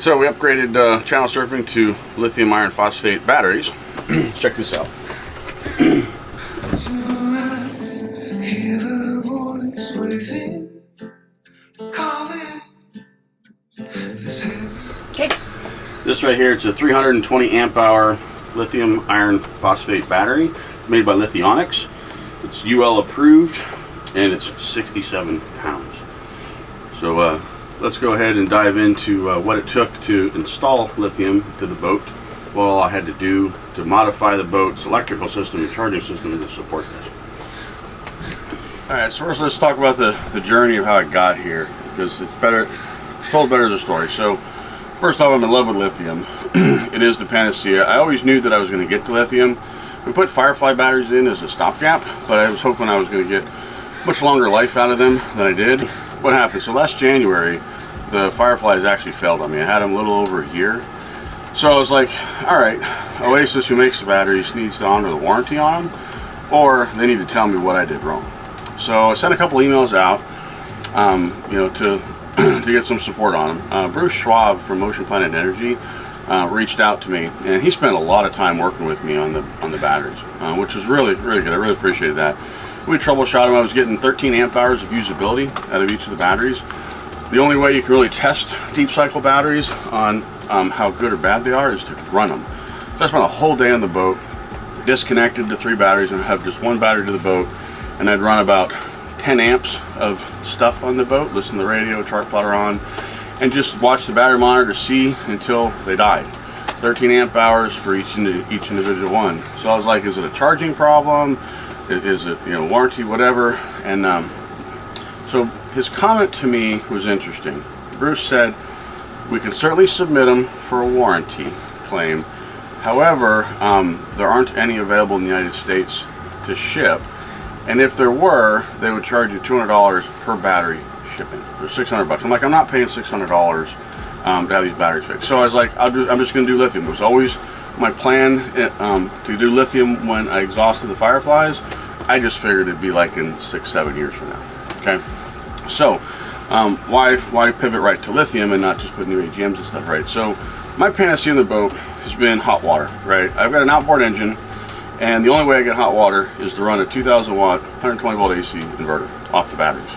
So we upgraded channel surfing to lithium iron phosphate batteries. Let's check this out. Okay. This right here, it's a 320 amp hour lithium iron phosphate battery made by Lithionics. It's UL approved and it's 67 pounds. So let's go ahead and dive into what it took to install lithium to the boat, what all I had to do to modify the boat's electrical system and charging system to support this. Alright, so first let's talk about the journey of how I got here, because it's told better as a story. So first off, I'm in love with lithium. It is the panacea. I always knew that I was going to get to lithium. We put Firefly batteries in as a stopgap, but I was hoping I was going to get much longer life out of them than I did. What happened? So last January, the Fireflies actually failed on me. I had them a little over a year. So I was like, all right, Oasis, who makes the batteries, needs to honor the warranty on them, or they need to tell me what I did wrong. So I sent a couple emails out, to get some support on them. Bruce Schwab from Ocean Planet Energy reached out to me, and he spent a lot of time working with me on the batteries, which was really, really good. I really appreciated that. We troubleshot them. I was getting 13 amp hours of usability out of each of the batteries. The only way you can really test deep cycle batteries on how good or bad they are is to run them. So I spent a whole day on the boat, disconnected the 3 batteries, and have just 1 battery to the boat, and I'd run about 10 amps of stuff on the boat, listen to the radio, chart plotter on, and just watch the battery monitor to see until they died. 13 amp hours for each individual one. So I was like, is it a charging problem? Is it, warranty, whatever? And so his comment to me was interesting. Bruce said, we can certainly submit them for a warranty claim. However, there aren't any available in the United States to ship. And if there were, they would charge you $200 per battery shipping. Or $600. I'm like, I'm not paying $600 to have these batteries fixed. So I was like, I'm just going to do lithium. It was always my plan to do lithium when I exhausted the Fireflies. I just figured it'd be like in 6-7 years from now. Okay. So why pivot right to lithium and not just put new AGMs and stuff, right? So my panacea in the boat has been hot water, right? I've got an outboard engine. And the only way I get hot water is to run a 2000 watt, 120 volt AC inverter off the batteries.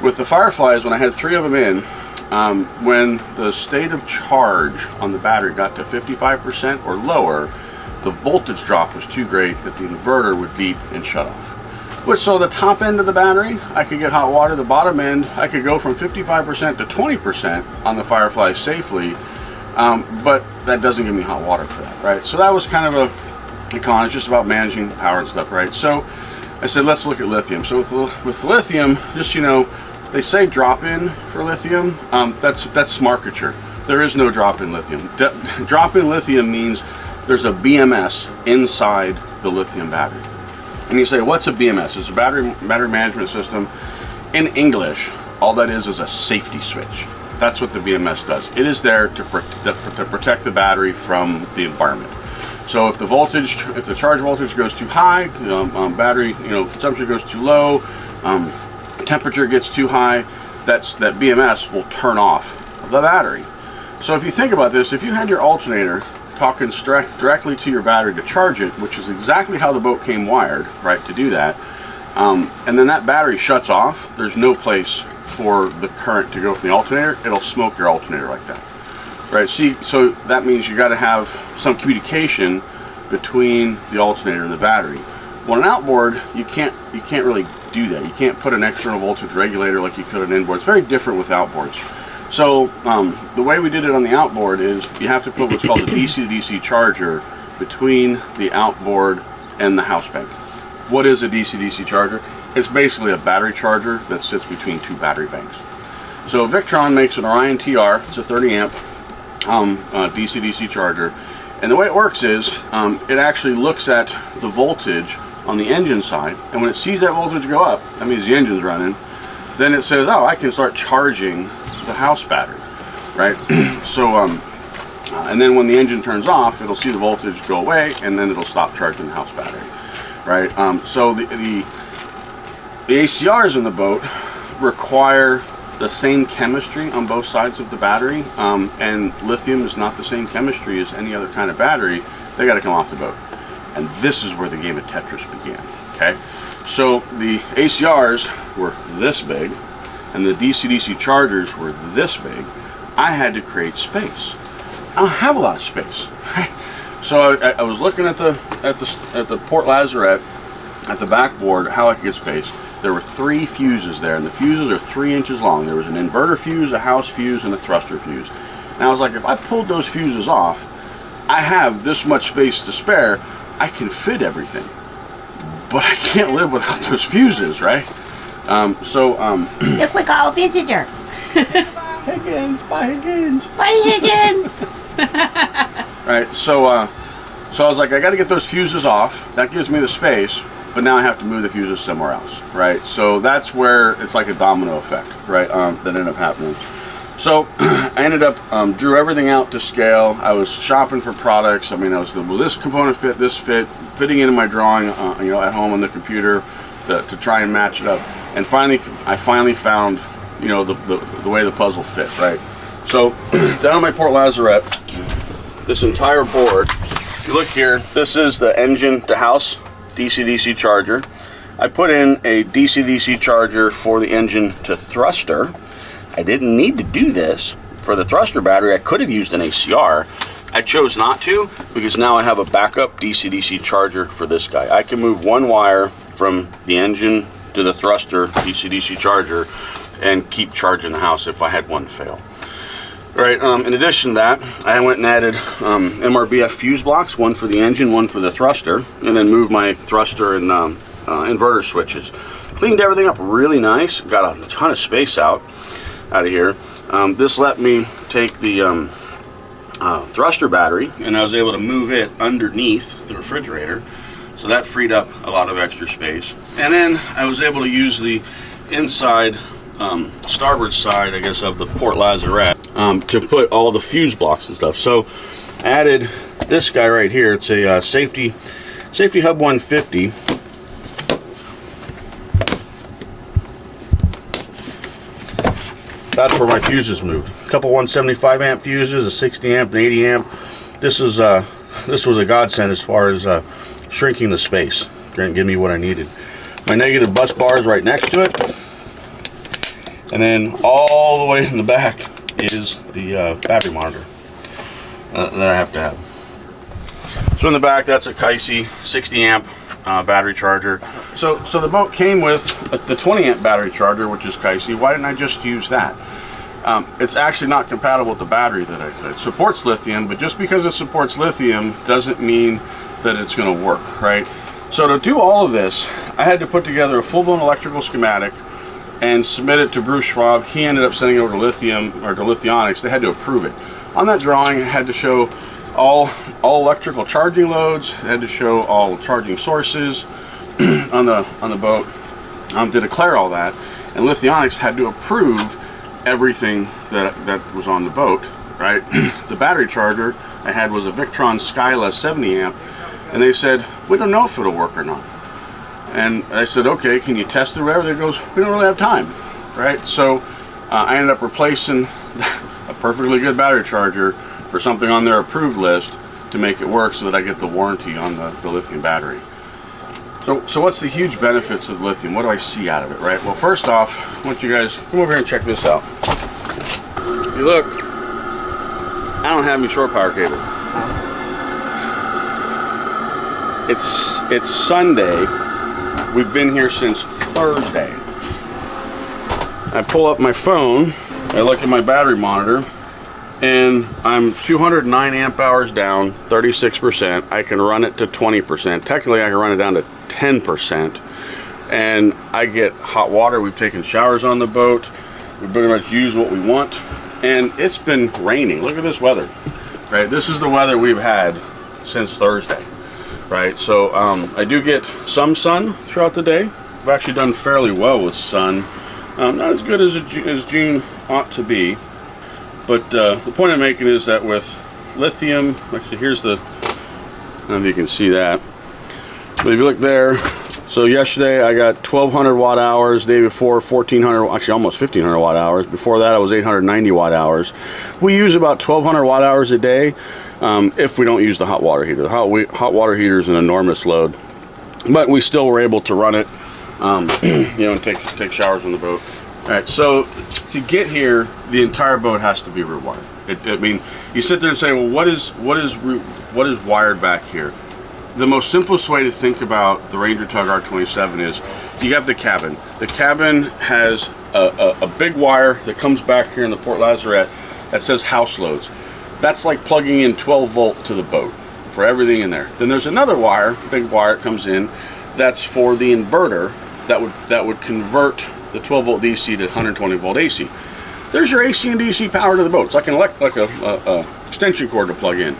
With the Fireflies, when I had 3 of them in, when the state of charge on the battery got to 55% or lower, the voltage drop was too great that the inverter would beep and shut off. So the top end of the battery, I could get hot water. The bottom end, I could go from 55% to 20% on the Fireflies safely, but that doesn't give me hot water for that, right? So that was kind of a con. It's just about managing the power and stuff, right? So I said, let's look at lithium. So with lithium, just, they say drop-in for lithium. That's marketure. There is no drop-in lithium. Drop-in lithium means there's a BMS inside the lithium battery. And you say, what's a BMS? It's a battery management system. In English, all that is a safety switch. That's what the BMS does. It is there to protect the battery from the environment. So if the charge voltage goes too high, battery consumption goes too low, temperature gets too high, that BMS will turn off the battery. So if you think about this, if you had your alternator talking directly to your battery to charge it, which is exactly how the boat came wired, right, to do that, and then that battery shuts off, there's no place for the current to go from the alternator. It'll smoke your alternator like that. Right, so that means you got to have some communication between the alternator and the battery. Well, an outboard, you can't really do that. You can't put an external voltage regulator like you could on inboard. It's very different with outboards. So the way we did it on the outboard is you have to put what's called a DC to DC charger between the outboard and the house bank. What is a DC to DC charger? It's basically a battery charger that sits between 2 battery banks. So Victron makes an Orion TR. It's a 30 amp. DC-DC charger, and the way it works is it actually looks at the voltage on the engine side, and when it sees that voltage go up, that means the engine's running, then it says, oh, I can start charging the house battery, right? So and then when the engine turns off, it'll see the voltage go away, and then it'll stop charging the house battery, right? So the ACRs in the boat require the same chemistry on both sides of the battery, and lithium is not the same chemistry as any other kind of battery. They got to come off the boat. And this is where the game of Tetris began, okay? So the ACRs were this big, and the DC-DC chargers were this big. I had to create space. I don't have a lot of space, right? So I was looking at the Port Lazarette, at the backboard, how I could get space. There were 3 fuses there, and the fuses are 3 inches long. There was an inverter fuse, a house fuse, and a thruster fuse. And I was like, if I pulled those fuses off, I have this much space to spare. I can fit everything, but I can't live without those fuses, right? Look like our visitor. Higgins, bye Higgins. Bye Higgins. Right, so I was like, I got to get those fuses off. That gives me the space, but now I have to move the fuses somewhere else, right? So that's where it's like a domino effect, right? That ended up happening. So I ended up drew everything out to scale. I was shopping for products. I mean, will this component fit? This fitting into my drawing, you know, at home on the computer to try and match it up. And finally, I found, you know, the way the puzzle fit, right? So down on my Port Lazarette, this entire board, if you look here, this is the engine to house DC-DC charger. I put in a DC-DC charger for the engine to thruster. I didn't need to do this for the thruster battery. I could have used an ACR. I chose not to because now I have a backup DC-DC charger for this guy. I can move one wire from the engine to the thruster DC-DC charger and keep charging the house if I had one fail. Right, in addition to that, I went and added MRBF fuse blocks, one for the engine, one for the thruster, and then moved my thruster and inverter switches. Cleaned everything up really nice, got a ton of space out of here. This let me take the thruster battery, and I was able to move it underneath the refrigerator, so that freed up a lot of extra space. And then I was able to use the inside starboard side, I guess, of the Port Lazarette to put all the fuse blocks and stuff. So I added this guy right here. It's a safety hub 150. That's where my fuses moved. A couple 175 amp fuses, a 60 amp and 80 amp. This was a godsend as far as shrinking the space. Going to give me what I needed. My negative bus bar is right next to it. And then all the way in the back is the battery monitor that I have to have. So in the back, that's a Kaisi 60 amp battery charger. So the boat came with the 20 amp battery charger, which is Kaisi. Why didn't I just use that? It's actually not compatible with the battery it supports lithium, but just because it supports lithium doesn't mean that it's going to work, right? So to do all of this, I had to put together a full-blown electrical schematic and submit it to Bruce Schwab. He ended up sending it over to Lithium, or to Lithionics. They had to approve it. On that drawing, it had to show all electrical charging loads. It had to show all charging sources on the boat to declare all that. And Lithionics had to approve everything that was on the boat, right? The battery charger I had was a Victron Skyla 70 amp, and they said, we don't know if it'll work or not. And I said, okay, can you test it or whatever? They goes, we don't really have time, right? So I ended up replacing a perfectly good battery charger for something on their approved list to make it work so that I get the warranty on the lithium battery. So what's the huge benefits of lithium? What do I see out of it, right? Well, first off, I want you guys come over here and check this out. You look, I don't have any shore power cable. It's Sunday. We've been here since Thursday. I pull up my phone, I look at my battery monitor, and I'm 209 amp hours down, 36%. I can run it to 20%. Technically, I can run it down to 10%. And I get hot water. We've taken showers on the boat. We pretty much use what we want. And it's been raining. Look at this weather, right? This is the weather we've had since Thursday. Right, so I do get some sun throughout the day. I've actually done fairly well with sun. Not as good as June ought to be. But the point I'm making is that with lithium, actually here's the, I don't know if you can see that. But if you look there, So yesterday I got 1200 watt hours, day before 1400, actually almost 1500 watt hours. Before that I was 890 watt hours. We use about 1200 watt hours a day if we don't use the hot water heater. The hot water heater is an enormous load, but we still were able to run it, you know, and take showers on the boat. All right, so to get here, the entire boat has to be rewired. I mean, you sit there and say, well, what is wired back here? The most simplest way to think about the Ranger Tug R27 is you have the cabin. The cabin has a big wire that comes back here in the port lazarette that says house loads. That's like plugging in 12 volt to the boat for everything in there. Then there's another wire, big wire, comes in, that's for the inverter that would convert the 12 volt DC to 120 volt AC. There's your AC and DC power to the boat. It's like a extension cord to plug in.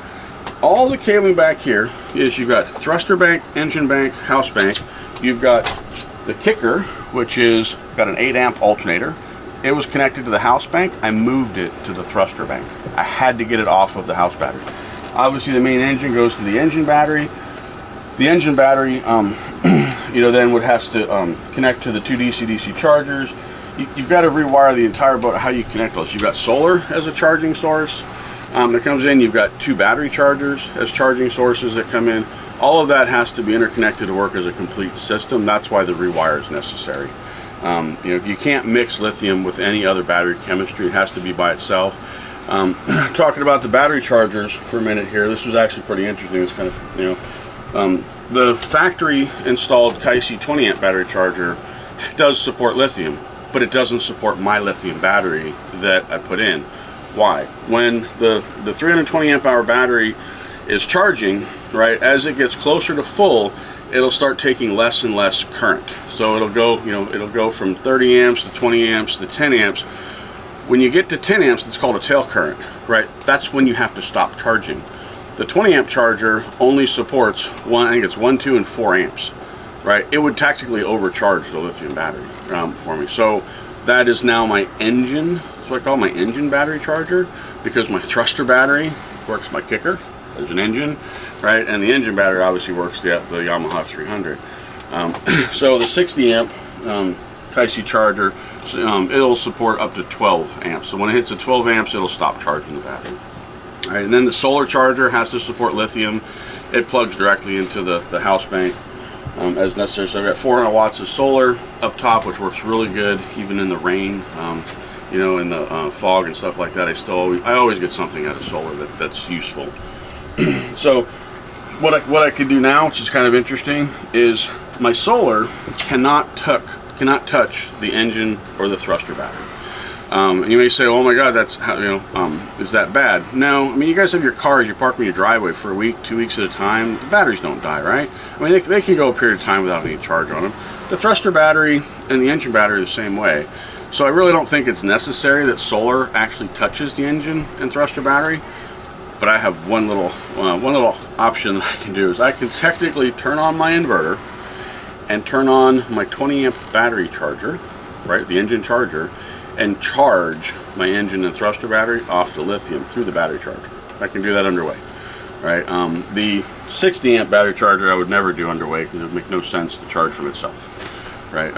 All the cabling back here is you've got thruster bank, engine bank, house bank. You've got the kicker, which is got an 8 amp alternator. It was connected to the house bank. I moved it to the thruster bank. I had to get it off of the house battery. Obviously the main engine goes to the engine battery. The engine battery, you know, then has to connect to the 2 DC-DC chargers. You've got to rewire the entire boat. How you connect those? You've got solar as a charging source that comes in. You've got 2 battery chargers as charging sources that come in. All of that has to be interconnected to work as a complete system. That's why the rewire is necessary. You know, you can't mix lithium with any other battery chemistry. It has to be by itself. Talking about the battery chargers for a minute here, this was actually pretty interesting. It's kind of, you know, the factory installed KYC 20 amp battery charger does support lithium, but it doesn't support my lithium battery that I put in. Why? When the 320 amp hour battery is charging, right, as it gets closer to full, it'll start taking less and less current. So it'll go, you know, it'll go from 30 amps to 20 amps to 10 amps. When you get to 10 amps, it's called a tail current, right? That's when you have to stop charging. The 20 amp charger only supports I think it's 1, 2, and 4 amps, right? It would tactically overcharge the lithium battery for me. So that is now my engine. That's what I call my engine battery charger, because my thruster battery works my kicker. There's an engine, right? And the engine battery obviously works the Yamaha 300. So the 60 amp KYC charger, it'll support up to 12 amps. So when it hits the 12 amps, it'll stop charging the battery. All right, and then the solar charger has to support lithium. It plugs directly into the house bank as necessary. So I've got 400 watts of solar up top, which works really good even in the rain. You know, in the fog and stuff like that. I always get something out of solar that's useful. So what I could do now, which is kind of interesting, is my solar cannot touch the engine or the thruster battery. You may say, oh my God, that's how, you know, is that bad? No, I mean, you guys have your cars, you park them in your driveway for a week, 2 weeks at a time. The batteries don't die, right? I mean, they can go a period of time without any charge on them. The thruster battery and the engine battery are the same way. So I really don't think it's necessary that solar actually touches the engine and thruster battery. But I have one little option that I can do is I can technically turn on my inverter and turn on my 20 amp battery charger, right, the engine charger, and charge my engine and thruster battery off the lithium through the battery charger. I can do that underway, right? The 60 amp battery charger I would never do underway because it would make no sense to charge from itself, right?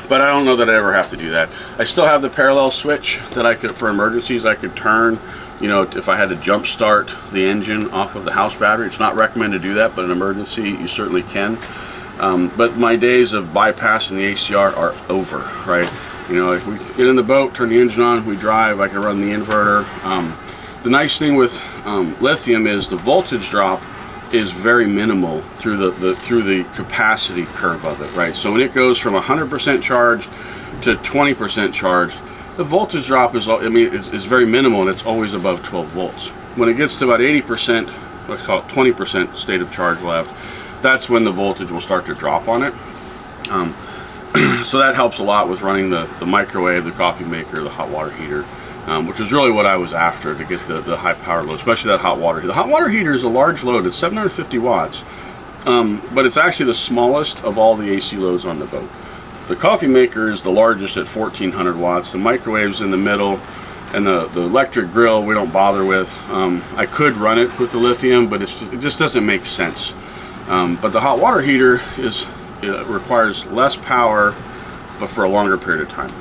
But I don't know that I ever have to do that. I still have the parallel switch that I could, for emergencies, I could turn. You know, if I had to jump start the engine off of the house battery, it's not recommended to do that, but in an emergency, you certainly can. But my days of bypassing the ACR are over, right? You know, if we get in the boat, turn the engine on, we drive, I can run the inverter. The nice thing with lithium is the voltage drop is very minimal through the capacity curve of it, right? So when it goes from 100% charged to 20% charged, the voltage drop is very minimal, and it's always above 12 volts. When it gets to about 80%, let's call it 20% state of charge left, that's when the voltage will start to drop on it. So that helps a lot with running the microwave, the coffee maker, the hot water heater, which is really what I was after to get the high power load, especially that hot water heater. The hot water heater is a large load. It's 750 watts, but it's actually the smallest of all the AC loads on the boat. The coffee maker is the largest at 1400 watts. The microwave's in the middle, and the electric grill we don't bother with. I could run it with the lithium, but it just doesn't make sense. But the hot water heater is it requires less power, but for a longer period of time.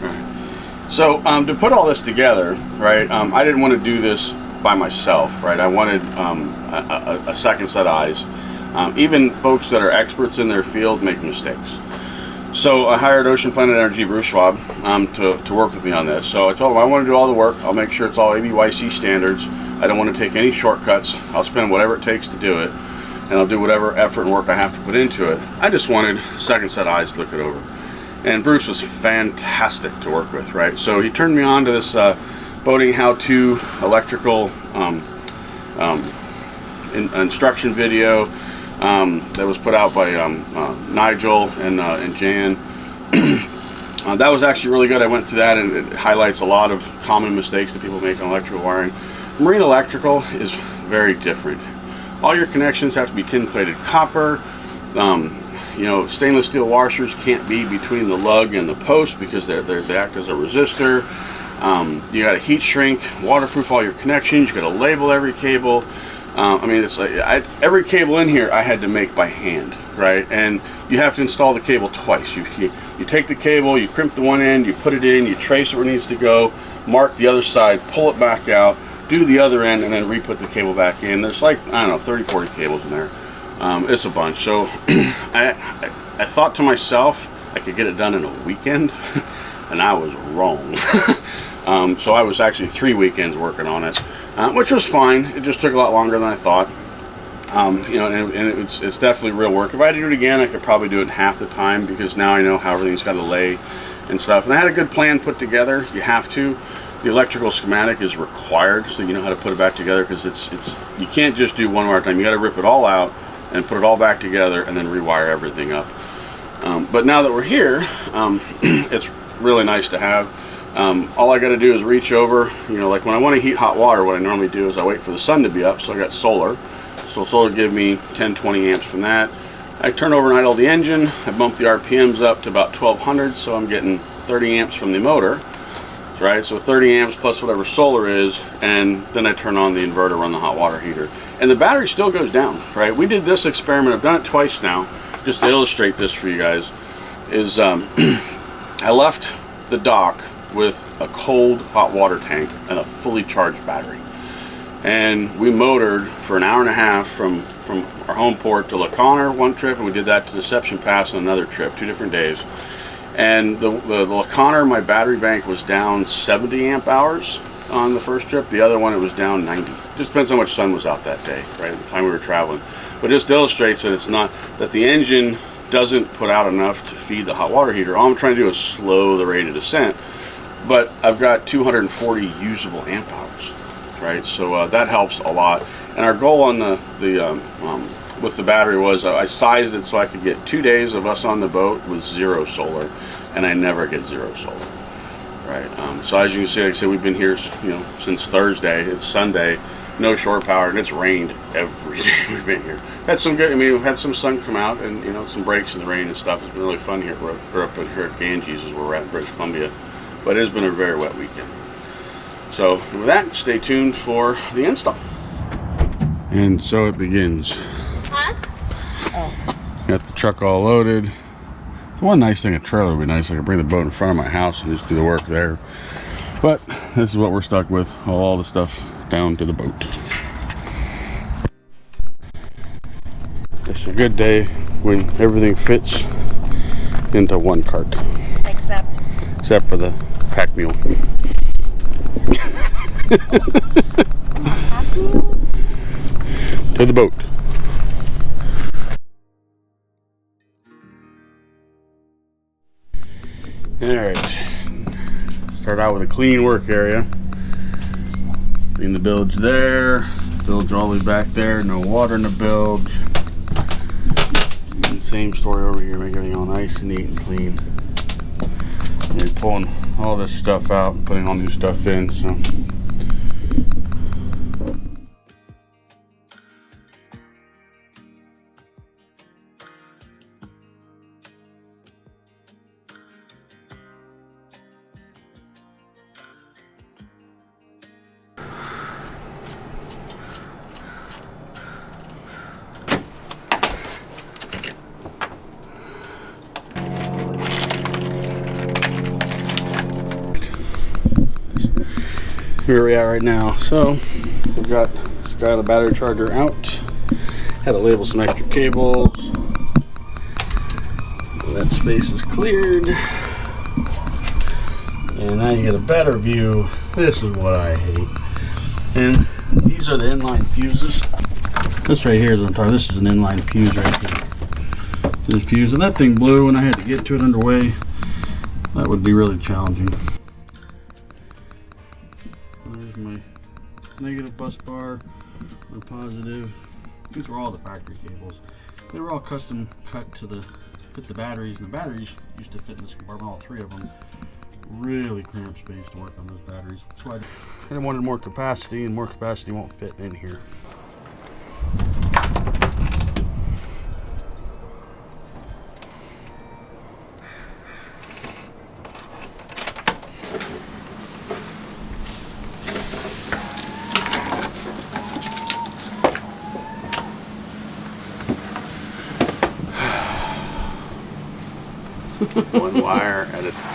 Right. So to put all this together, right, I didn't want to do this by myself, right? I wanted a second set of eyes. Even folks that are experts in their field make mistakes. So I hired Ocean Planet Energy, Bruce Schwab, to work with me on this. So I told him I want to do all the work. I'll make sure it's all ABYC standards. I don't want to take any shortcuts. I'll spend whatever it takes to do it, and I'll do whatever effort and work I have to put into it. I just wanted a second set of eyes to look it over. And Bruce was fantastic to work with, right? So he turned me on to this boating how-to electrical instruction video that was put out by Nigel and Jan. That was actually really good. I went through that, and it highlights a lot of common mistakes that people make on electrical wiring. Marine electrical is very different. All your connections have to be tin-plated copper. You know, stainless steel washers can't be between the lug and the post because they act as a resistor. You got to heat shrink, waterproof all your connections. You got to label every cable. I mean, it's like every cable in here I had to make by hand, right? And you have to install the cable twice. You take the cable, you crimp the one end, you put it in, you trace it where it needs to go, mark the other side, pull it back out, do the other end, and then re-put the cable back in. There's like, I don't know, 30, 40 cables in there. It's a bunch. So I thought to myself I could get it done in a weekend, and I was wrong. So I was actually 3 weekends working on it, which was fine. It just took a lot longer than I thought. You know, and it's definitely real work. If I had to do it again, I could probably do it in half the time, because now I know how everything's got to lay and stuff. And I had a good plan put together. You have to. The electrical schematic is required, so you know how to put it back together, because you can't just do one wire at a time. You got to rip it all out and put it all back together and then rewire everything up. But now that we're here, it's really nice to have. All I got to do is reach over, you know, like when I want to heat hot water, what I normally do is I wait for the sun to be up. So I got solar. So solar give me 10-20 amps from that. I turn over and idle the engine. I bump the RPMs up to about 1200, so I'm getting 30 amps from the motor. Right, so 30 amps plus whatever solar is, and then I turn on the inverter, run the hot water heater, and the battery still goes down. Right, we did this experiment. I've done it twice now, just to illustrate this for you guys. Is I left the dock with a cold hot water tank and a fully charged battery, and we motored for an hour and a half from our home port to La Conner one trip, and we did that to Deception Pass on another trip, 2 different days. And the La Conner, my battery bank was down 70 amp hours on the first trip. The other one, it was down 90. Just depends how much sun was out that day, right, at the time we were traveling. But it just illustrates that it's not, that the engine doesn't put out enough to feed the hot water heater. All I'm trying to do is slow the rate of descent. But I've got 240 usable amp hours, right? So that helps a lot. And our goal on with the battery was I sized it so I could get 2 days of us on the boat with 0 solar, and I never get 0 solar, right? So as you can see, like I said, we've been here, you know, since Thursday. It's Sunday, no shore power, and it's rained every day we've been here. Had some good, I mean, we've had some sun come out, and you know, some breaks in the rain and stuff. It's been really fun here. We're up here at Ganges, is where we're at in British Columbia, but it has been a very wet weekend. So with that, stay tuned for the install. And so it begins. Got the truck all loaded. So one nice thing, a trailer would be nice. I could bring the boat in front of my house and just do the work there. But this is what we're stuck with, all the stuff down to the boat. It's a good day when everything fits into one cart. Except for the pack mule. To the boat. Alright, start out with a clean work area. Clean the bilge there, bilge all the way back there, no water in the bilge. And same story over here, make everything all nice and neat and clean. And you're pulling all this stuff out and putting all new stuff in, so. here we are right now. So we've got this guy, the battery charger out. Had to label some extra cables. That space is cleared. And now you get a better view. This is what I hate. And these are the inline fuses. This right here is what I'm talking. This is an inline fuse right here. This fuse, and that thing blew and I had to get to it underway. That would be really challenging. There's my negative bus bar, my positive. These were all the factory cables. They were all custom cut to fit the batteries, and the batteries used to fit in this compartment, all three of them. Really cramped space to work on those batteries. That's why I wanted more capacity, and more capacity won't fit in here. One wire at a time.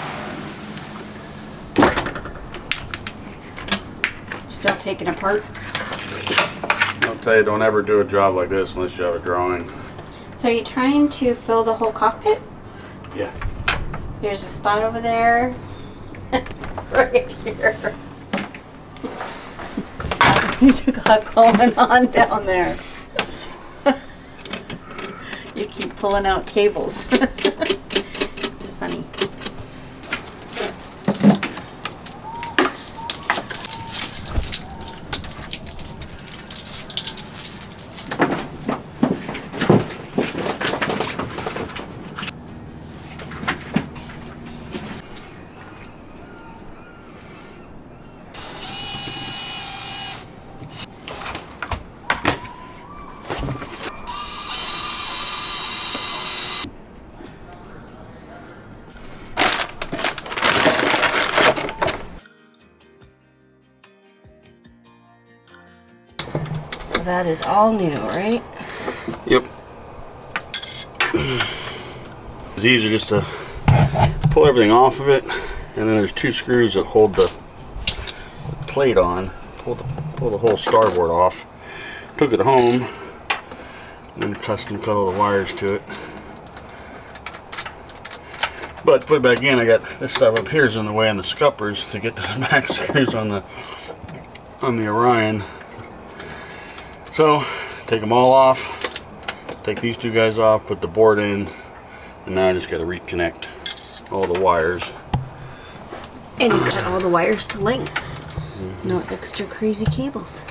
Still taking apart. I'll tell you, don't ever do a job like this unless you have a drawing. So are you trying to fill the whole cockpit? Yeah. Here's a spot over there. Right here. What you got going on down there? You keep pulling out cables. It's funny. That is all new, right? Yep. It's easier just to pull everything off of it, and then there's two screws that hold the plate on. Pull the whole starboard off. Took it home, and then custom cut all the wires to it. But to put it back in, I got this stuff up here is in the way on the scuppers to get to the back screws on the Orion. So take them all off, take these two guys off, put the board in, and now I just got to reconnect all the wires. And you cut all the wires to length. No extra crazy cables.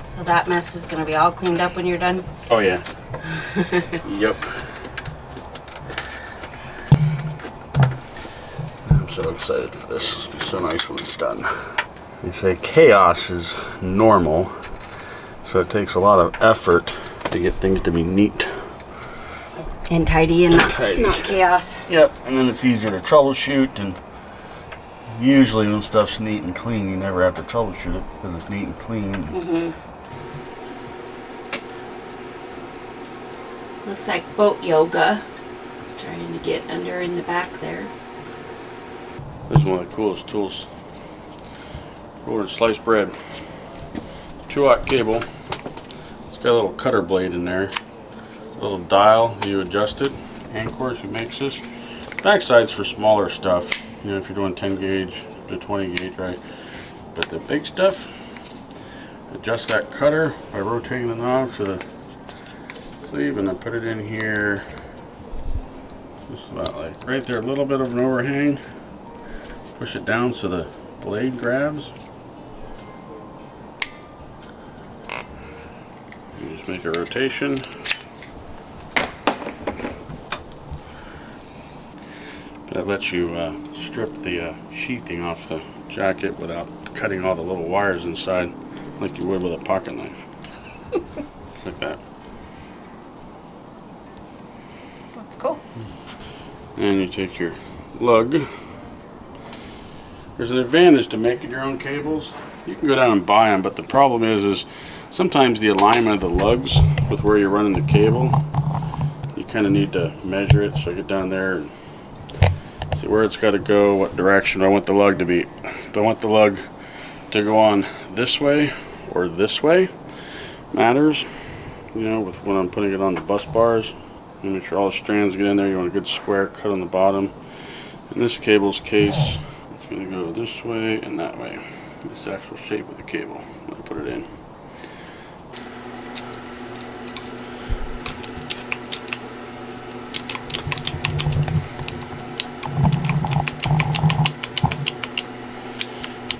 So that mess is going to be all cleaned up when you're done? Oh yeah. Yep. I'm so excited for this. This will be so nice when it's done. They say chaos is normal. So it takes a lot of effort to get things to be neat. And tidy and not chaos. Yep, and then it's easier to troubleshoot, and usually when stuff's neat and clean, you never have to troubleshoot it because it's neat and clean. Mm-hmm. Looks like boat yoga. It's trying to get under in the back there. This is one of the coolest tools. Over to slice bread. 2-aught cable. It's got a little cutter blade in there. A little dial, you adjust it. Ancors, who makes this. Backside's for smaller stuff. You know, if you're doing 10 gauge to 20 gauge, right? But the big stuff, adjust that cutter by rotating the knob to the sleeve, and I put it in here. Just about like right there, a little bit of an overhang. Push it down so the blade grabs. You just make a rotation. That lets you strip the sheathing off the jacket without cutting all the little wires inside like you would with a pocket knife. Like that. That's cool. And you take your lug. There's an advantage to making your own cables. You can go down and buy them, but the problem is sometimes the alignment of the lugs with where you're running the cable, you kind of need to measure it. So I get down there and see where it's got to go, what direction I want the lug to be. Do I want the lug to go on this way or this way matters, you know, with when I'm putting it on the bus bars. You make sure all the strands get in there. You want a good square cut on the bottom. In this cable's case, it's going to go this way and that way. This is the actual shape of the cable when I put it in.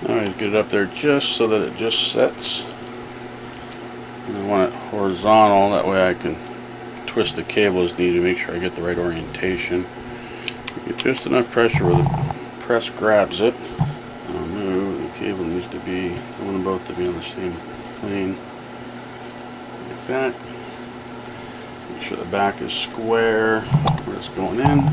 Alright, get it up there just so that it just sets. And I want it horizontal, that way I can twist the cable as needed to make sure I get the right orientation. Get just enough pressure where the press grabs it. I'll move, the cable needs to be, I want them both to be on the same plane. Like that. Make sure the back is square where it's going in.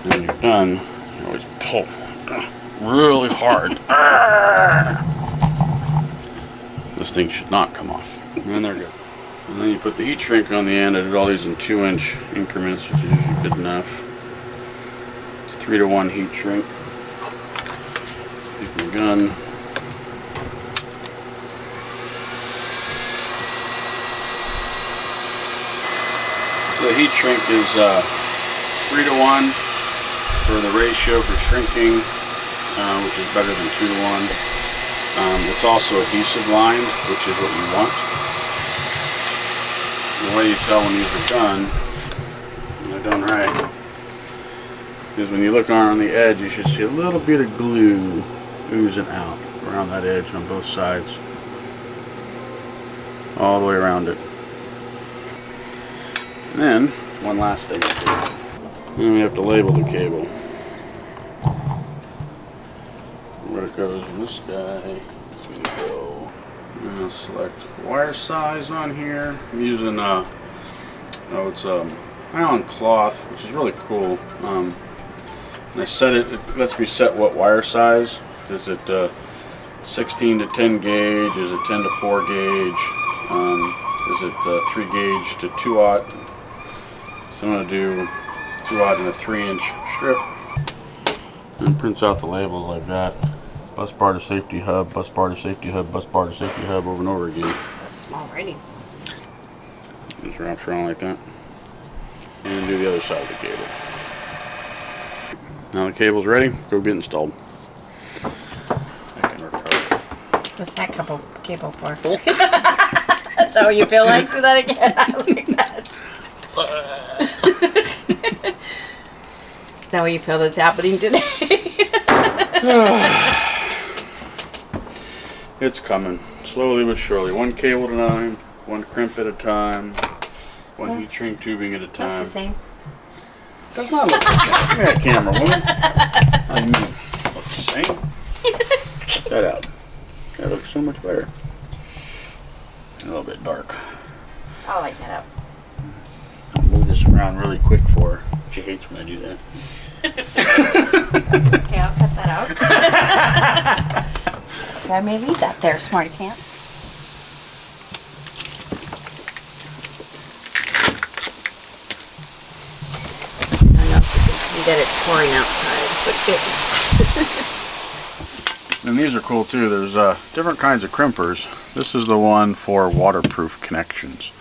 When you're done, you always pull really hard. This thing should not come off. And there we go. And then you put the heat shrink on the end. I did all these in 2-inch increments, which is usually good enough. It's 3-to-1 heat shrink. Take my gun. So the heat shrink is 3-to-1 for the ratio for shrinking, which is better than 2-to-1. It's also adhesive lined, which is what you want. The way you tell when these are done, when they're done right, is when you look on the edge, you should see a little bit of glue oozing out around that edge on both sides, all the way around it. And then, one last thing to do. Then we have to label the cable. Where it goes in this guy, it's going to go. I'm going to select wire size on here. I'm using it's nylon cloth, which is really cool. And I set it. It lets me set what wire size. Is it 16 to 10 gauge? Is it 10 to 4 gauge? Is it 3 gauge to 2/0? So I'm going to do 2/0 in a 3-inch strip. And prints out the labels like that. Bus bar to safety hub, bus bar to safety hub, bus bar to safety hub, over and over again. That's small writing. Just wraps around like that. And do the other side of the cable. Now the cable's ready, go get installed. I can recover. What's that cable for? That's how you feel like? Do that again. I like that. Is that what you feel that's happening today? It's coming, slowly but surely. One cable at a time, one crimp at a time, one heat shrink tubing at a time. Looks the same. Does not look the same. Give me that camera, woman. How do you mean? Looks the same? Check that out. That looks so much better. A little bit dark. I'll lighten it up. I'll move this around really quick for her. She hates when I do that. Okay, I'll cut that out. So I may leave that there, smarty pants. I don't know if you can see that it's pouring outside, but it is. And these are cool too. There's different kinds of crimpers. This is the one for waterproof connections.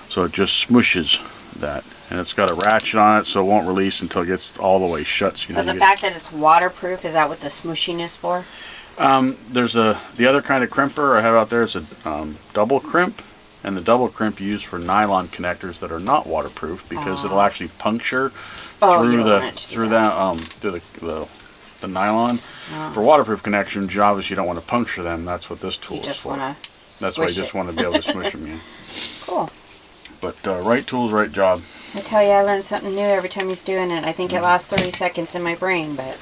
So it just smushes that. And it's got a ratchet on it, so it won't release until it gets all the way shut. So the fact that it's waterproof, is that what the smushing is for? There's the other kind of crimper I have out there. It's a double crimp, and the double crimp you use for nylon connectors that are not waterproof because it'll actually puncture through the nylon. For waterproof connections, you obviously don't want to puncture them. That's what this tool is for. That's why you just want to be able to smush them in. Cool. But right tools, right job. I tell you, I learn something new every time he's doing it. I think it lasts 30 seconds in my brain, but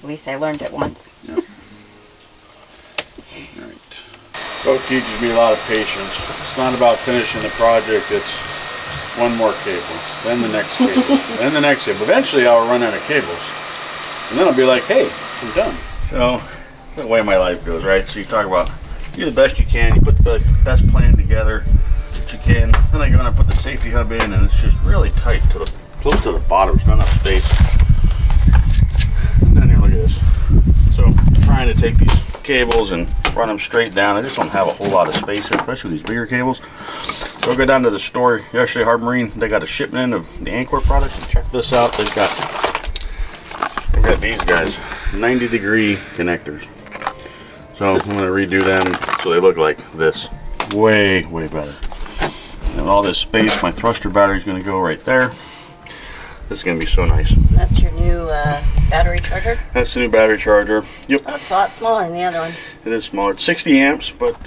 at least I learned it once. Yep. Right. Boat teaches me a lot of patience. It's not about finishing the project, it's one more cable, then the next cable, then the next cable. Eventually I'll run out of cables. And then I'll be like, hey, I'm done. So, that's the way my life goes, right? So you talk about, you do the best you can, you put the best plan together that you back in. Then I go and I put the safety hub in, and it's just really tight to the close to the bottom. There's not enough space. And then here, look at this. So I'm trying to take these cables and run them straight down. I just don't have a whole lot of space here, especially with these bigger cables. So I'll go down to the store yesterday, Harbor Marine. They got a shipment of the Anchor products. And check this out. They've got these guys, 90-degree connectors. So I'm going to redo them so they look like this. Way better. And all this space, my thruster battery is going to go right there. This is going to be so nice. That's your new battery charger? That's the new battery charger. Yep. Oh, it's a lot smaller than the other one. It is smaller. It's 60 amps, but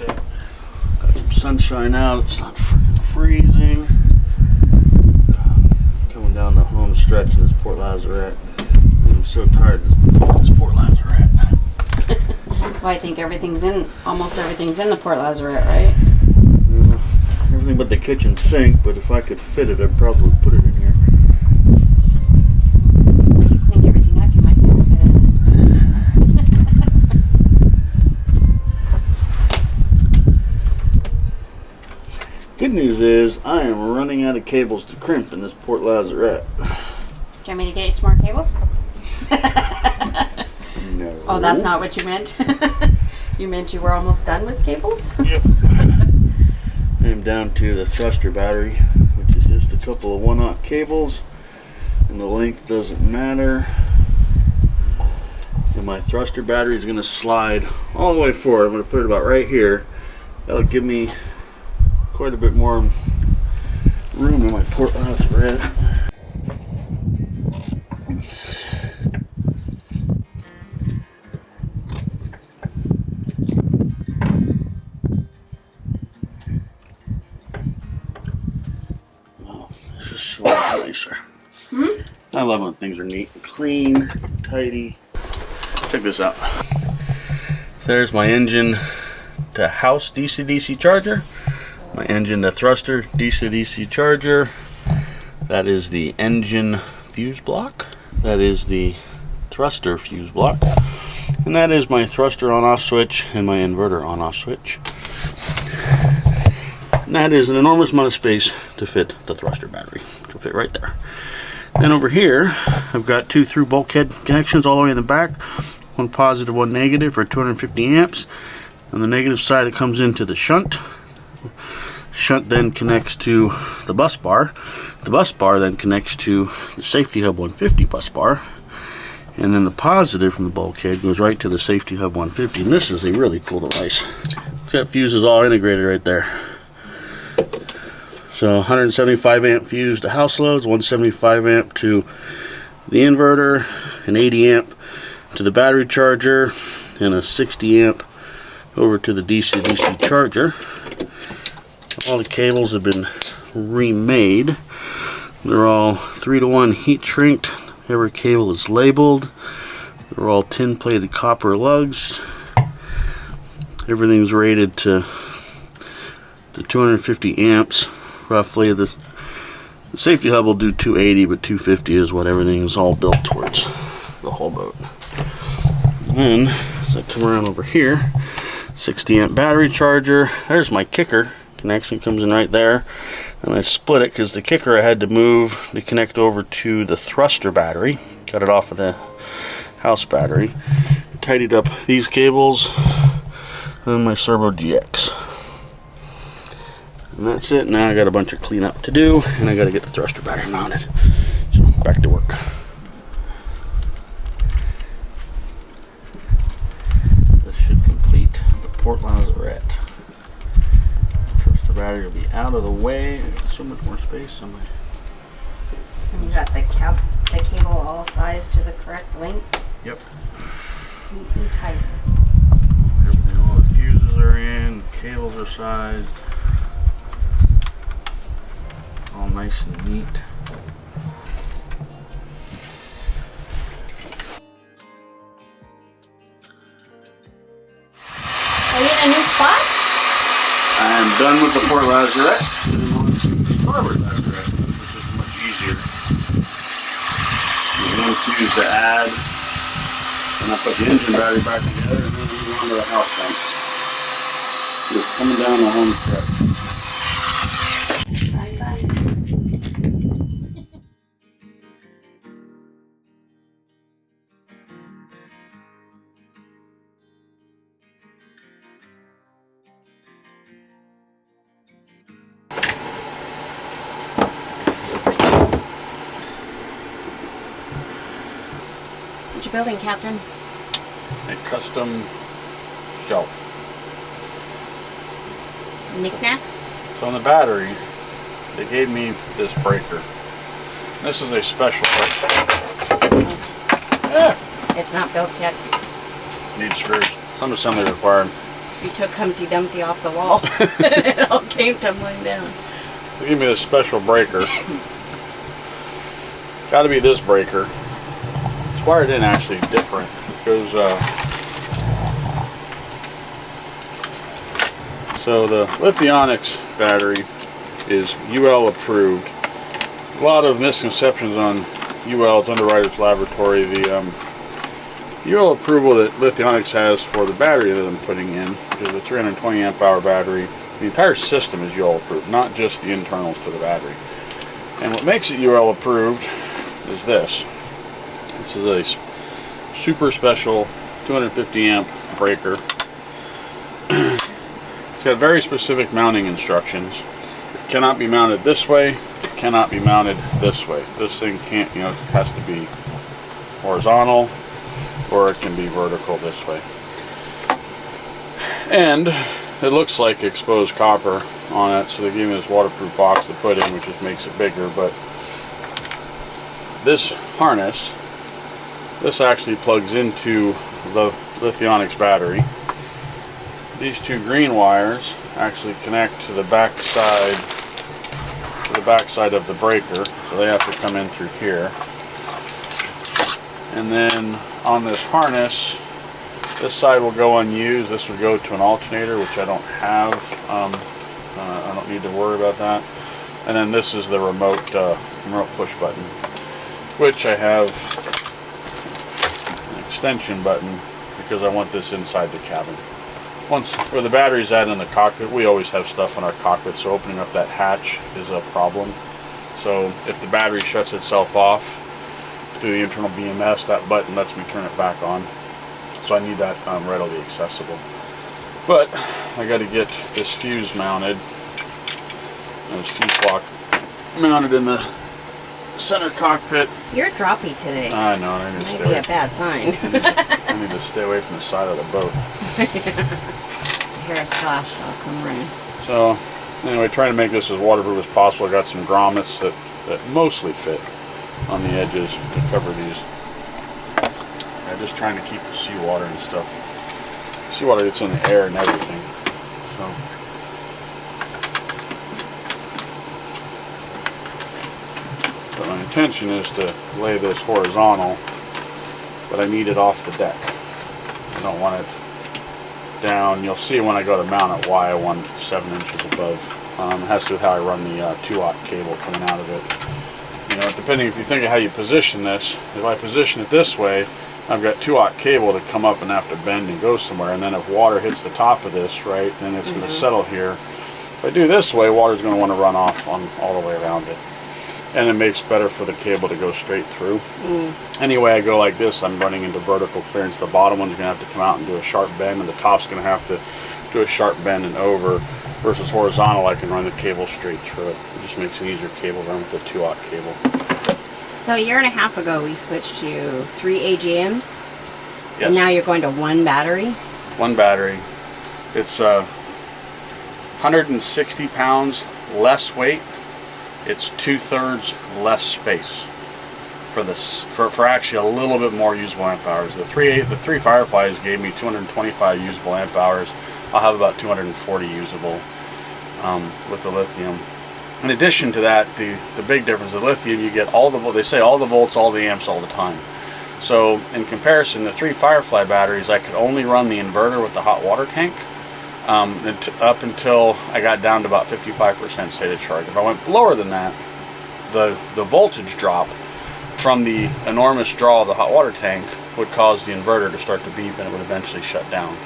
got some sunshine out. It's not freaking freezing. Coming down the home stretch in this Port Lazaret. I'm so tired of this Port Lazaret. Well, I think almost everything's in the Port Lazaret, right? Yeah, everything but the kitchen sink, but if I could fit it, I'd probably put it in here. You cleaned everything up, you might be able to fit it in. Good news is, I am running out of cables to crimp in this Port Lazaret. Do you want me to get you some more cables? No. Oh, that's not what you meant? You meant you were almost done with cables? Yep. I'm down to the thruster battery, which is just a couple of 1/0 cables, and the length doesn't matter. And my thruster battery is going to slide all the way forward. I'm going to put it about right here. That'll give me quite a bit more room in my Port Lazaret. Nicer. I love when things are neat and clean, tidy. Check this out. So there's my engine to house DC-DC charger, my engine to thruster DC-DC charger. That is the engine fuse block. That is the thruster fuse block. And that is my thruster on-off switch and my inverter on-off switch. And that is an enormous amount of space to fit the thruster battery. It'll fit right there. Then over here, I've got 2 through bulkhead connections all the way in the back. One positive, one negative for 250 amps. On the negative side, it comes into the shunt. Shunt then connects to the bus bar. The bus bar then connects to the Safety Hub 150 bus bar. And then the positive from the bulkhead goes right to the Safety Hub 150. And this is a really cool device. It's got fuses all integrated right there. So 175 amp fuse to house loads, 175 amp to the inverter, an 80 amp to the battery charger, and a 60 amp over to the DC-DC charger. All the cables have been remade. They're all 3-to-1 heat shrinked. Every cable is labeled. They're all tin plated copper lugs. Everything's rated to 250 amps. Roughly, the safety hub will do 280, but 250 is what everything is all built towards, the whole boat. And then, as I come around over here, 60 amp battery charger. There's my kicker connection, comes in right there. And I split it because the kicker I had to move to connect over to the thruster battery. Cut it off of the house battery. Tidied up these cables and my Servo GX. And that's it. Now I got a bunch of cleanup to do, and I got to get the thruster battery mounted. So back to work. This should complete the Port Lazaret. The thruster battery will be out of the way. It's so much more space somewhere. And you got the cable all sized to the correct length. Yep. Neat and tidy. Everything, all the fuses are in, cables are sized. All nice and neat. Are you in a new spot? I am done with the Port Lazaret. And on to the starboard Lazaret, which is much easier. There's one fuse to add, and I put the engine battery back together, and then we go on to the house tank. Just coming down the home stretch. What you building, Captain? A custom shelf. Knickknacks? So on the battery, they gave me this breaker. This is a special breaker. Yeah. It's not built yet. Needs screws. Some assembly required. You took Humpty Dumpty off the wall. It all came tumbling down. They gave me this special breaker. Got to be this breaker. It's wired in actually different. It goes, so the lithionics battery is UL approved. A lot of misconceptions on UL. It's Underwriters Laboratory. The UL approval that lithionics has for the battery that I'm putting in, which is a 320 amp hour battery. The entire system is UL approved, not just the internals to the battery. And what makes it UL approved is this. This is a super special 250 amp breaker. It's got very specific mounting instructions. It cannot be mounted this way. It cannot be mounted this way. This thing can't, it has to be horizontal, or it can be vertical this way. And it looks like exposed copper on it, so they gave me this waterproof box to put in, which just makes it bigger. But this harness, this actually plugs into the lithionics battery. These two green wires actually connect to the back side of the breaker, so they have to come in through here. And then on this harness, this side will go unused. This would go to an alternator, which I don't have. I don't need to worry about that. And then this is the remote push button, which I have an extension button because I want this inside the cabin. Once where the battery's at in the cockpit, we always have stuff in our cockpit, so opening up that hatch is a problem. So if the battery shuts itself off through the internal BMS, that button lets me turn it back on. So I need that readily accessible. But I got to get this fuse mounted. And this fuse block mounted in the center cockpit. You're droppy today. I know. I need to Might be a bad sign. I need to stay away from the side of the boat. Hear a splash, I'll come running. So anyway, trying to make this as waterproof as possible. I got some grommets that mostly fit on the edges to cover these. I'm just trying to keep the seawater and stuff. Seawater gets in the air and everything. So but my intention is to lay this horizontal, but I need it off the deck. I don't want it down. You'll see when I go to mount it why I want 7 inches above. It has to do with how I run the 2-aught cable coming out of it. Depending if you think of how you position this, if I position it this way, I've got 2-aught cable to come up and have to bend and go somewhere, and then if water hits the top of this, right, then it's going to settle here. If I do this way, water's going to want to run off all the way around it. And it makes better for the cable to go straight through. Anyway, I go like this, I'm running into vertical clearance. The bottom one's going to have to come out and do a sharp bend, and the top's going to have to do a sharp bend and over. Versus horizontal, I can run the cable straight through it. It just makes an easier cable run with the 2-aught cable. So a year and a half ago, we switched to 3 AGMs. Yes. And now you're going to 1 battery? 1 battery. It's 160 pounds less weight. It's 2/3 less space for actually a little bit more usable amp hours. The three Fireflies gave me 225 usable amp hours. I'll have about 240 usable with the lithium. In addition to that, the big difference, the lithium, you get they say all the volts, all the amps, all the time. So in comparison, the 3 Firefly batteries, I could only run the inverter with the hot water tank up until I got down to about 55% state of charge. If I went lower than that, the voltage drop from the enormous draw of the hot water tank would cause the inverter to start to beep, and it would eventually shut down.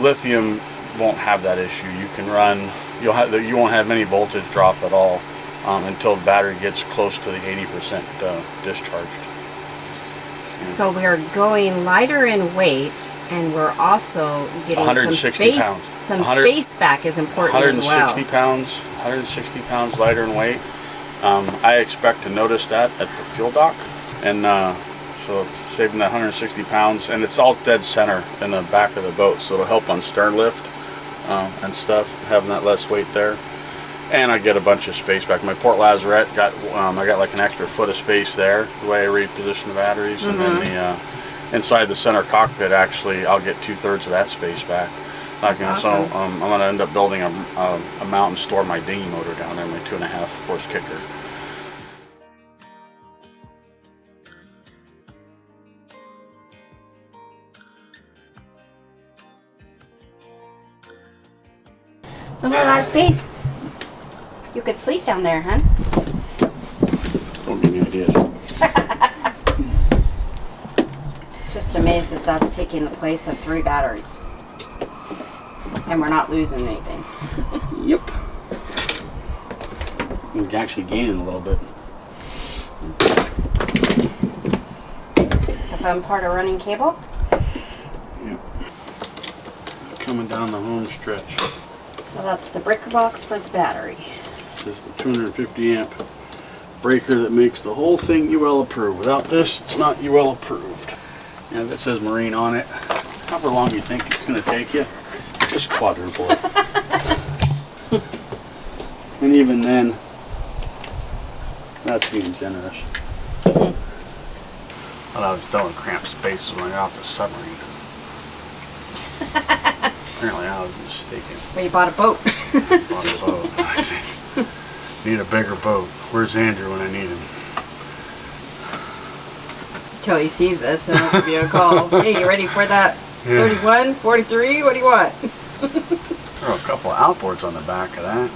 Lithium won't have that issue. You can run, you won't have any voltage drop at all until the battery gets close to the 80% discharged. So we're going lighter in weight, and we're also getting some space. Pounds. Some space back is important as well. 160 pounds lighter in weight. I expect to notice that at the fuel dock, and so it's saving that 160 pounds, and it's all dead center in the back of the boat, so it'll help on stern lift and stuff, having that less weight there. And I get a bunch of space back. My Port Lazarette got I got like an extra foot of space there, the way I reposition the batteries, and then the inside the center cockpit, actually, I'll get 2/3 of that space back. Awesome. So I'm going to end up building a mount and store my dinghy motor down there, my 2.5 horse kicker. Look at that space. You could sleep down there, huh? Don't give me ideas. Just amazed that that's taking the place of 3 batteries. And we're not losing anything. Yep. It's actually gaining a little bit. The fun part of running cable? Yep. Coming down the home stretch. So that's the breaker box for the battery. This is the 250 amp breaker that makes the whole thing UL approved. Without this, it's not UL approved. Yeah, that says marine on it. However long you think it's going to take you, just quadruple it. And even then, that's being generous. Thought I was done with cramped spaces when I got off the submarine. Apparently I was mistaken. Well, you bought a boat. Bought a boat. Need a bigger boat. Where's Andrew when I need him? Until he sees this, and I'll give you a call. Hey, you ready for that 31, 43? What do you want? Throw a couple of outboards on the back of that.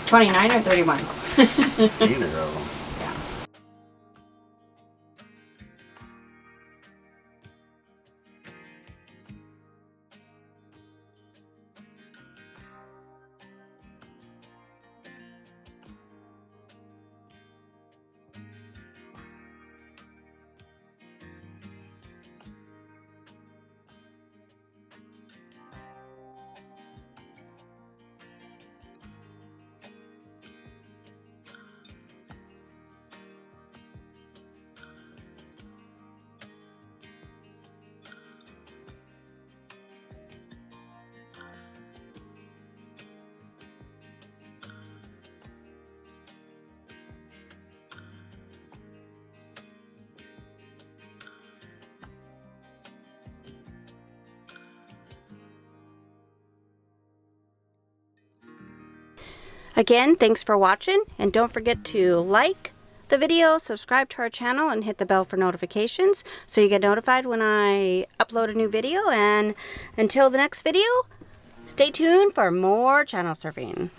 29 or 31? Either of them. Yeah. Again, thanks for watching, and don't forget to like the video, subscribe to our channel, and hit the bell for notifications so you get notified when I upload a new video. And until the next video, stay tuned for more channel surfing.